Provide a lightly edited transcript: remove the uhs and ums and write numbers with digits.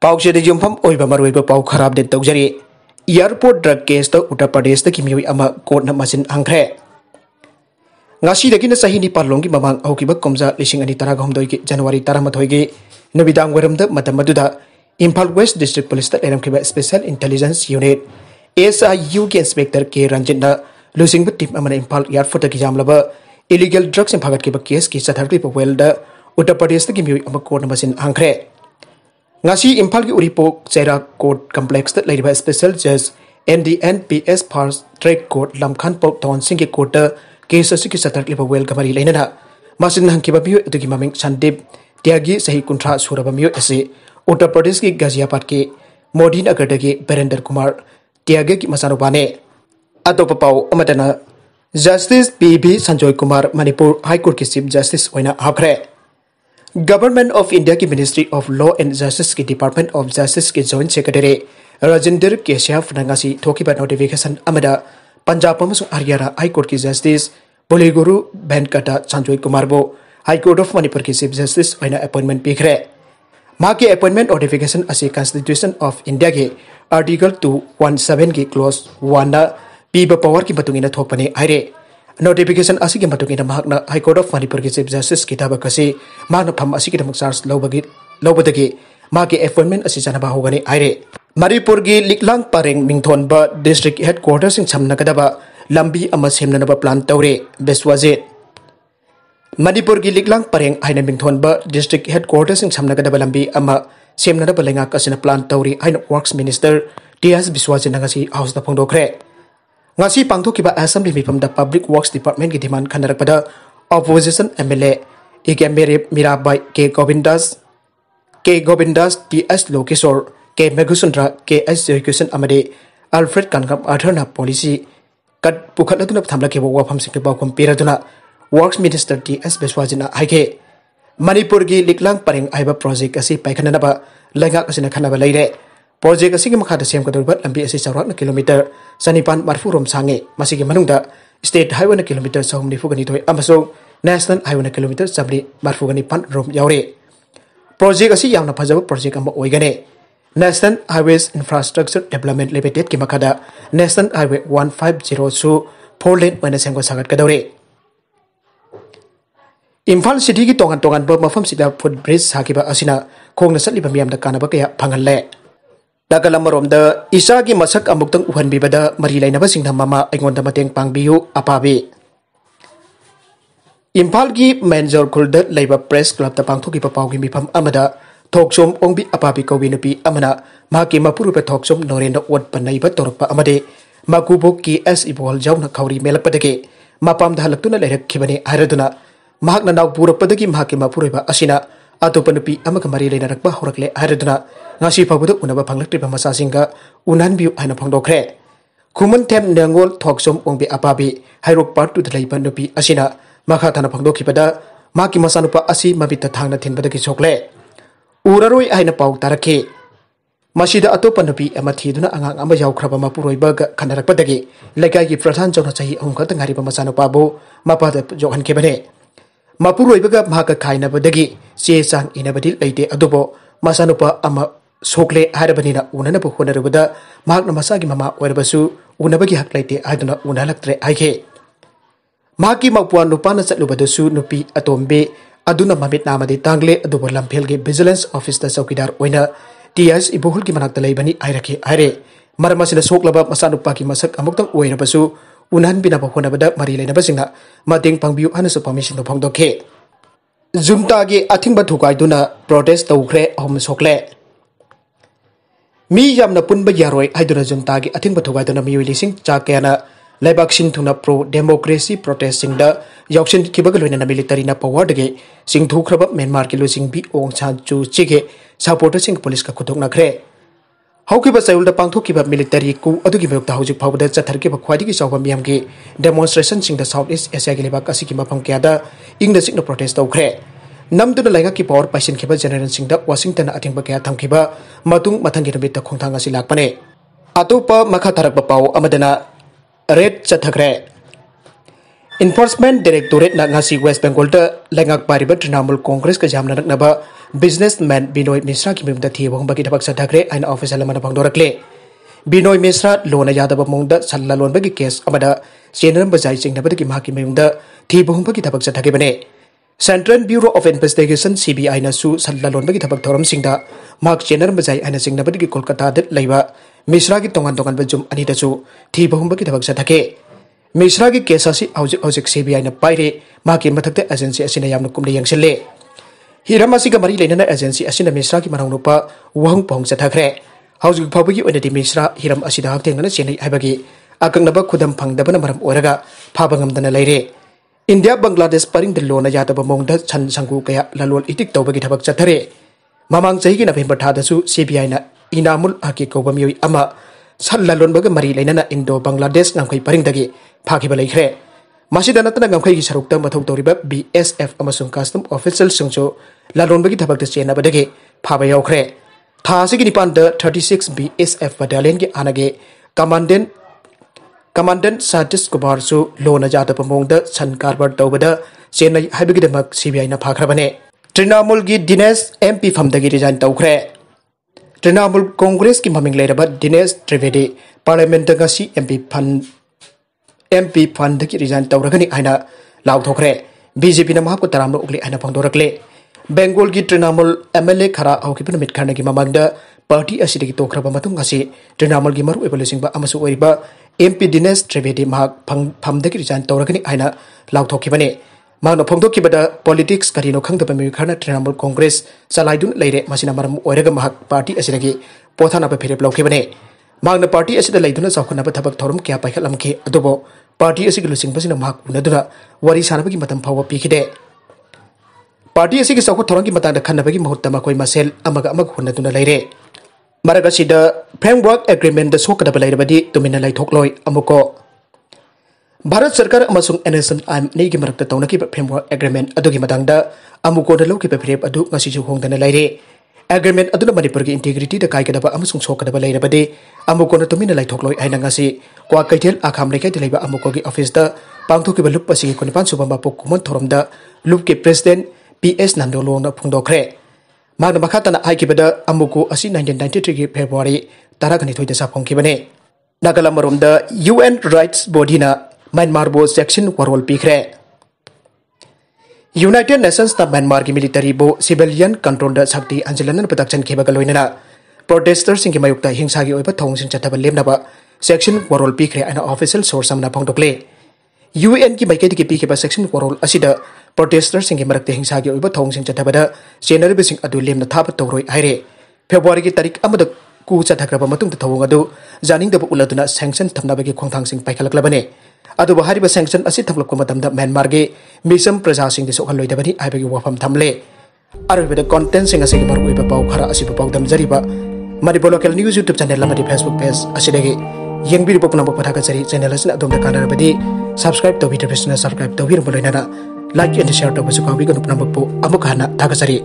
पाउचे युमफम मरुब पाउ खराब दे तौजरी airport drug case Uttar Pradesh की मियोई कोर्ट मसिन हंग्रे सही निपालों की ममांग हौकिब कुमजा 2013 की जनवरी 13 की नुबिदांग वरमद इम्फाल वेस्ट डिस्ट्रिक्ट पुलिस लेरमखिब स्पेशल इंटेलिजेंस यूनिट SIU की इंस्पेक्टर के रंजित लुसिंग टीम इम्फाल एयरपोर्ट की जामलब इलीगल ड्रग्स फागत केस की चथरब वेल उत्तर प्रदेश की मियोई कोर्ट मसिन हंग्रे इम्फाल की उरीपोक चेरा कोर्ट कम्प्लेक्स स्पेशल जज NDNPS फास्ट ट्रैक कोर्ट लमखान पौन सिंह की कोर्ट केस की चथरब वेल मरी लेना मसिन हंखिब मियोई ममिंग संदीप त्यागी सही 50 सूरब मियोई उत्तर प्रदेश की गाजियाबाद के मोदी नगर की बीरेंद्र कुमार त्यागे की मसानुबाने अतोप पाउ justice PB Sanjay Kumar Manipur high court की चीफ जस्टिस हाखरे गवर्नमेंट ऑफ इंडिया की ministry of law and justice की डिपार्टमेंट ऑफ जस्टिस की joint secretary Rajendra Keshav notification Punjab Haryana high court की जस्टिस बोलीगुरु वेंकटा संजय कुमार बो हाईकोर्ट ऑफ मणिपुर की चीफ जस्टिस अपॉइंटमेंट पीखरे माके appointment notification constitution of India के आर्टिकल 217 की क्लोज 1 पीब पावर की मतुंगिना थोपने हाइरे नोटिफिकेशन की हाईकोर्ट ऑफ मणिपुर की चीफ जस्टिस की थबक फम चार्ज लौबदगी अपॉइंटमेंट जानब होगनी हाइरे मणिपुर की लिकलांग परेंग मिंथोनब डिस्ट्रिक्ट हेडक्वार्टर समनगदब लंबी सेमनब प्लान तौरे बिस्वजित मणिपुर की लिकलांग परेंग है मिंथोनब डिस्ट्रिक्ट हेडक्वार्टर समनगदब लंबी सेमनब लेंगाक प्लान तौरी works minister TS Biswajit house फोंदोखरे पांथोखिबा असेंबली मिफमदा पब्लिक वर्क्स डिपार्टमेंट की डिमांड खनरपद opposition MLA EK Mirabai K Govindas TS Lokeshwar K Meghusundra KS Jaikishan Alfred Kangam आर्थरना पॉलिसी कट पुखलदुना थमलखिबा वाफमसिंग बाउखम पीरदुना वर्क्स मिनिस्टर TS बिस्वजितना हाइके मणिपुर की लिकलांग परेंग आइबा प्रोजेक्ट असी पाइखननबा लेंगाक असिना खनबा लेरे प्रोजेक्ट असी मखादा सेमगदुरब लंबी असी चौराकना किलोमीटर 940 रोम सांगे मसिगी मनुंगदा स्टेट हाईवे किलोमीटर 192 अमसो नेशनल हाईवे किलोमीटर 145 रोम यावरे प्रोजेक्ट असी यावना फजब प्रोजेक्ट अमा ओइगने national highways infrastructure development limited की मखादा नेशनल हाईवे 150 सु 4 लेन ओइना सेंगो सागतकदौरे इम्फाल सिटी की तोंगान तोंगान मफम सिदा फुट ब्रिज साकिबा असिना खोंगना सलिबा मियामदा कानबा कया फंगल्ले दागलमरोमदा इसा की मसक अमुक्तंग उहनबीबदा मरी लेनबसिंग ममा अइगोंदा मतेंग पांगबियु अपाबी इम्फाल की मेंजर खुलद लेबा प्रेस क्लब पांथोकिबा पाउगी मिफम अमदा थोकसोम ओंबी अपाबी कौबी नुपी अमना माकी मपुरुबे थोकसोम नोरेंदा ओटपा नैबा तोरपा अमदे माकुबो की एस इबोल जाउना खौरी मेलपदगे मापाम हलक्तुना लेरखिबने हायरदुना महाकना नाव पुरपदगी माकी मपुरुबा असिना अतोप नुपी अमक मरी लेनरकबा होरकले हायरदुना ngasi fabuda unaba phanglaktriba masasinga unanbiu haina phangdokre खुमन थेम नंगोल थोकसोम ओंबे अपाबी हाइरोक पार्ट टू दलाइबा नुपी असिना मखा थाना फंगदोखिबदा माकी मसानुपा असि मबिता थांगना थिनबदगी सोकले उररोय हाइना पाउ तारखे मसिदा अतोप नुपी अमा थीदुना अंगांग अमा यावख्रबा मपुरोइबा खनरकपदगी लेकाई प्रधान चौना चाही अहुम खतंग हारिबा मसानुपाबो मपादा जोहनखेबने मपुरोइबगा माका खाइनबदगी चे चांग इनबदि लेते अदुबो मसानुपा अमा सोकले हारबनीना उननब होनरबदा मागना मसागी ममा ओरबसु उनबगी हक लेते आदुना उनलक्त्रे आइखे माकी मपुआ नुपाना चलुबदसु नुपी अतोम्बे अदुना ममित नामदि तांगले अदुबो लम्फेलगे विजिलेंस ऑफिसर चौकीदार ओइना TS इबोहुल की मनाक्ता लेबनी आइरखे आइरे मरमसिना सोकलबा मसानुपा की मसक अमुक्तंग ओइरबसु उनहनबिनाबा होनबदा मरी लेनबसिंगा मतेंग पांगबियु हानसु परमिशन फोंगदोखे जुमता की अथिंग थुकाइदुना प्रोटेस्ट तौख्रे अहम सोकले मी यामना पुनब यारोय हाइदुना जुमता की अथिंग थुकाइदुना मियोइ लिसिंग चाकेना लेबाक सिंथुना प्रो डेमोक्रेसी प्रोटेस्टिंग द यौक्सिन किबग लोइना मिलिटरी ना पावर दगे सिंथुख्रब म्यांमार की लुसिंग बी ओंग सान चु चिगे सपोर्टर सिंग पुलिस का खुदोकनाख्रे हौकिबा चैउलदा पांथोकिबा मिलिटरी कु अदुगी मयुक्ता हौजिक फावदा चथरकिबा ख्वाइदिगी चौबा मियामगी डेमोन्स्ट्रेशन सिंग द साउथ ईस्ट एशिया की लेबाक असिगी मफम क्यादा इंगना सिंगना प्रोटेस्ट तौख्रे नमदुना लाइगा की पावर पाइसिनखिबा जनरल सिंह द वाशिंगटन अथिंगबा क्या थमखिबा मतुंग मथंगी नमित खोंथांग असि लाकपने अतोपा मखा थरकबा पाव अमदना रेड चथखरे इन्फोर्समेंट डायरेक्टोरेट ना ngasi वेस्ट बेंगोल द लेंगाक पारिबा तृणमूल कांग्रेस का जामना रखनबा businessman Binoy Misra ki mimda thi bong bagi dabak sadakre aina official amana pangdorakle Binoy Misra lona yadaba mongda salla lon bagi case amada senar bazai sing nabada ki mahaki mimda thi bong bagi dabak sadake bane Central Bureau of Investigation CBI na su salla lon bagi dabak thoram singda mak senar bazai aina sing nabada ki Kolkata det laiba Misra ki tongan tongan bajum ani da su thi bong bagi dabak sadake Misra ki case asi hojik CBI na paire maki mathakte agency asina yamna kumle yangsille Hiram asiga mari leinana agency asina Misra ki marang nupa wahung pong chathakre haujuk phawgi onadi Misra hiram asida haktengna chenai haibagi akangnaba khudam phangdabana maram oraga phabangamdana leire India Bangladesh paring de lona yataba mongda chan sangu kaya lalol itik tawbagi thabak chathare mamang chahi gi November tha dasu CBI na inamul aki kobamioi ama sallalon baga mari leinana Indo Bangladesh ngamkhai paring dagi phakiba leikre Masih dan natana ngamkhai gi sarukta mathau toriba BSF amasung custom official sungcho lalon bagi thabak de chena badage phaba yaukre tha sigi nipan de 36 BSF battalion gi anage commandant Satish Kumar su lona jata pamong de san karbar tawbada chennai haibigi demak CBI na phakrabane Trinamool gi Dinesh MP famdagi resign tawkhre Trinamool Congress ki maming leiraba Dinesh Trivedi parliament da si MP fund ki resign tawragani aina lauthokre BJP na mahap ko taramlo ugli aina phangdorakle Bengal gi Trinamool MLA khara aukipna mit kharna gi mamangda party asidi gi tokraba matung asi Trinamool gi maru evaluation ba amasu oiriba MP Dinesh Trivedi mahak phamda ki resign tawragani aina lauthokibane magna phangdokibada politics karino khangdaba mi kharna Trinamool Congress salaidun leire masina maram oiraga mahak party asidagi pothana ba phirep laukibane magna party asida leiduna chawkhana ba thabak thorum kya paikhalamki adubo party asigi lusing basina mahak unaduna wari sanabagi matam phawa pikide Party asigi chawkha thorangi matangda khanabagi mahutta makoi masel amaga amag hunaduna leire maraga sida framework agreement da sokadaba leirabadi tumina laithokloi amuko Bharat Sarkar amasung NSM nei gi marakta taunaki framework agreement adugi matangda amuko da loki phirep adu ngasi ju hongdana leire agreement aduna Manipur gi integrity da kaikadaba amasung sokadaba leirabadi amuko na tumina laithokloi aina ngasi kwa kaithel akham lekai de leiba amuko gi office da pangthokiba lup asigi konipan subamba pokkumon thoromda lup ki president PS Nandolo na phungdokre magna makhatana haikibada amuko asi 1993 gi February 12 da saphongkibane nagala maromda UN rights body na Myanmar bo section warol pikre United Nations ta Myanmar gi military bo civilian control da sakti anjalanan production kheba galoinana protesters singi mayukta hingsa gi oiba thong sing chataba lemnaba section warol pikre ana official source amna phongdokle UN ki maikedi ki pikeba section warol asida protesters singi marakte hingsa gi oiba thong sing chataba da general bising adu lemna thaba tawroi aire February gi tarik amada ku chathakraba matung ta thawung adu janing da uladuna sanction thamnabagi khongthang sing paikalaklabane adu bahari ba sanction asi thablakko matamda Myanmar ge misam praja sing de sokhal loidabani aibagi wafam thamle arbe da content sing asi maru iba pau khara asi pau dam jariba Manipur local news YouTube channel lamadi Facebook page asidagi yengbiri pokna pokpatha jari channel asina adom da kanarabadi subscribe to video subscribe to video loinana like and share to basu kawi ganu pnambakpo amukana thakasari